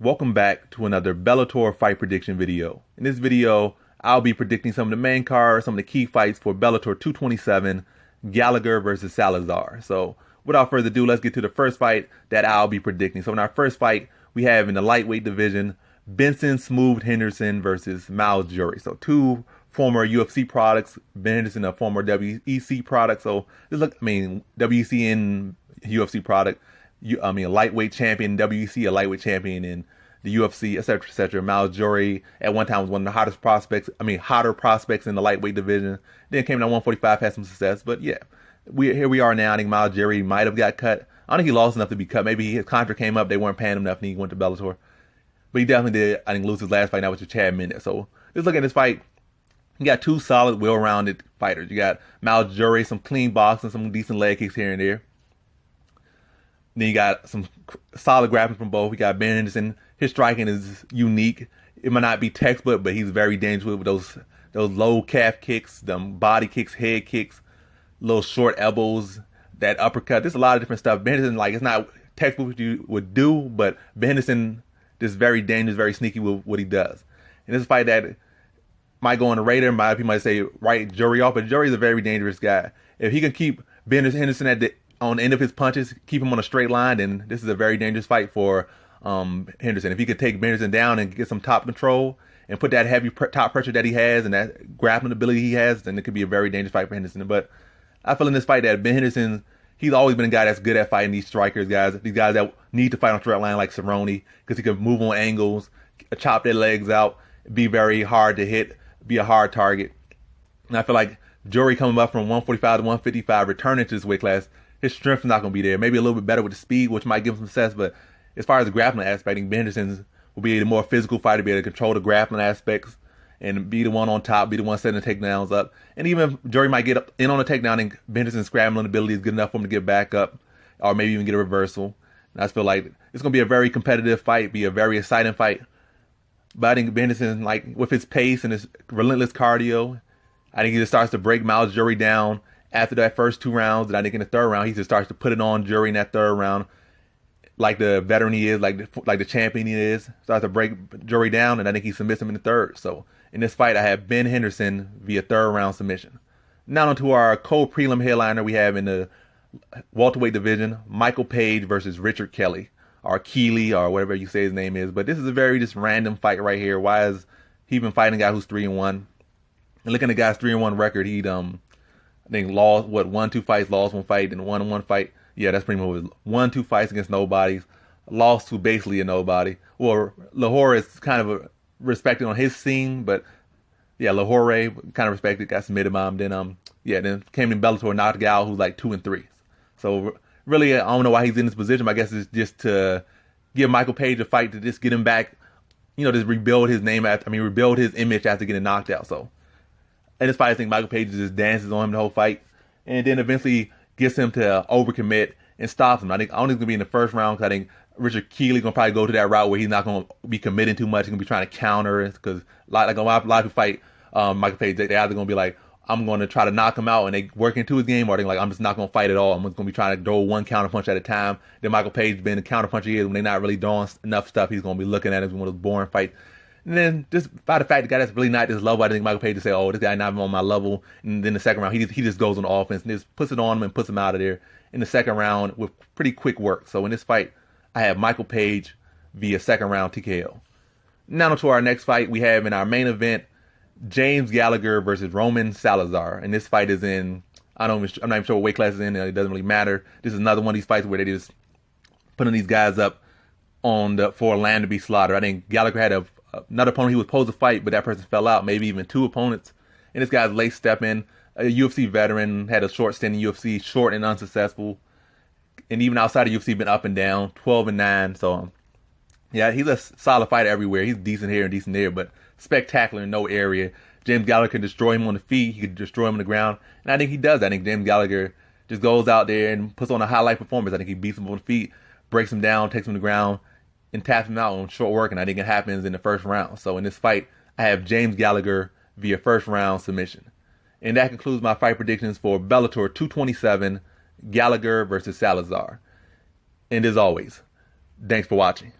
Welcome back to another Bellator fight prediction video. In this video, I'll be predicting some of the main cards, some of the key fights for Bellator 227, Gallagher versus Salazar. So without further ado, let's get to the first fight that I'll be predicting. So in our first fight, we have in the lightweight division, Benson Smooth Henderson versus Miles Jury. So two former UFC products, Ben Henderson a former WEC product. So this WEC and UFC product. A lightweight champion, WEC, a lightweight champion in the UFC, etc., etc. Miles Jury at one time was one of the hotter prospects in the lightweight division. Then came to 145, had some success. But yeah, here we are now. I think Miles Jury might have got cut. I don't think he lost enough to be cut. Maybe his contract came up, they weren't paying him enough, and he went to Bellator. But he definitely did, I think, lose his last fight. Now with Chad Mendes. So let's look at this fight. You got two solid, well-rounded fighters. You got Miles Jury, some clean boxing, some decent leg kicks here and there. Then you got some solid grappling from both. We got Ben Henderson. His striking is unique. It might not be textbook, but he's very dangerous with those low calf kicks, them body kicks, head kicks, little short elbows, that uppercut. There's a lot of different stuff. Ben Henderson, it's not textbook what you would do, but Ben Henderson is very dangerous, very sneaky with what he does. And this is a fight that might go on the radar. People might say write Jury off, but Jury's a very dangerous guy. If he can keep Ben Henderson on the end of his punches, keep him on a straight line, then this is a very dangerous fight for Henderson. If he could take Henderson down and get some top control and put that heavy top pressure that he has and that grappling ability he has, then it could be a very dangerous fight for Henderson. But I feel in this fight that Ben Henderson, he's always been a guy that's good at fighting these strikers, these guys that need to fight on straight line like Cerrone, because he can move on angles, chop their legs out, be very hard to hit, be a hard target. And I feel like Jury coming up from 145 to 155, returning to this weight class, his strength is not going to be there. Maybe a little bit better with the speed, which might give him some success. But as far as the grappling aspect, I think Ben Henderson will be a more physical fighter, be able to control the grappling aspects and be the one on top, be the one setting the takedowns up. And even if Jury might get up in on the takedown, and Ben Henderson's scrambling ability is good enough for him to get back up or maybe even get a reversal. And I just feel like it's going to be a very competitive fight, be a very exciting fight. But I think Ben Henderson, with his pace and his relentless cardio, I think he just starts to break Miles Jury down after that first two rounds. And I think in the third round, he just starts to put it on Jury in that third round, like the veteran he is, like the champion he is. Starts to break Jury down, and I think he submits him in the third. So in this fight, I have Ben Henderson via third round submission. Now on to our co-prelim headliner we have in the welterweight division, Michael Page versus Richard Kelly, or Keeley, or whatever you say his name is. But this is a very just random fight right here. Why is he been fighting a guy who's 3-1? And looking at the guy's 3-1 record, he'd I think lost 1-2 fights, lost one fight, and won one fight. Yeah, that's pretty much 1-2 fights against nobodies, lost to basically a nobody. Well, Lahore is kind of respected on his scene, but yeah, Lahore kind of respected, got submitted by him. Then then came in Bellator, knocked a guy who's like 2-3. So really, I don't know why he's in this position. But I guess it's just to give Michael Page a fight to just get him back, just rebuild his name rebuild his image after getting knocked out. So in this fight, I think Michael Page just dances on him the whole fight, and then eventually gets him to overcommit and stops him. I don't think it's going to be in the first round, because I think Richard Keeley going to probably go to that route where he's not going to be committing too much. He's going to be trying to counter it, because a lot of people fight Michael Page. They're either going to be like, I'm going to try to knock him out, and they work into his game, or they're like, I'm just not going to fight at all. I'm just going to be trying to throw one counter punch at a time. Then Michael Page, being the counter puncher he is, when they're not really doing enough stuff, he's going to be looking at it as one of those boring fights. And then just by the fact the guy that's really not this level, I think Michael Page to say, oh, this guy not on my level. And then the second round, he just goes on the offense and just puts it on him and puts him out of there in the second round with pretty quick work. So in this fight, I have Michael Page via second round TKO. Now to our next fight, we have in our main event, James Gallagher versus Roman Salazar. And this fight is in, I'm not even sure what weight class it's in. It doesn't really matter. This is another one of these fights where they just putting these guys up for land to be slaughtered. I think Gallagher had another opponent he was supposed to fight, but that person fell out, maybe even two opponents. And this guy's late stepping, a UFC veteran, had a short stint in UFC, short and unsuccessful. And even outside of UFC, been up and down, 12-9. So, yeah, he's a solid fighter everywhere. He's decent here and decent there, but spectacular in no area. James Gallagher can destroy him on the feet. He can destroy him on the ground. And I think he does. I think James Gallagher just goes out there and puts on a highlight performance. I think he beats him on the feet, breaks him down, takes him to the ground, and taps him out on short work, and I think it happens in the first round. So in this fight, I have James Gallagher via first round submission. And that concludes my fight predictions for Bellator 227, Gallagher versus Salazar. And as always, thanks for watching.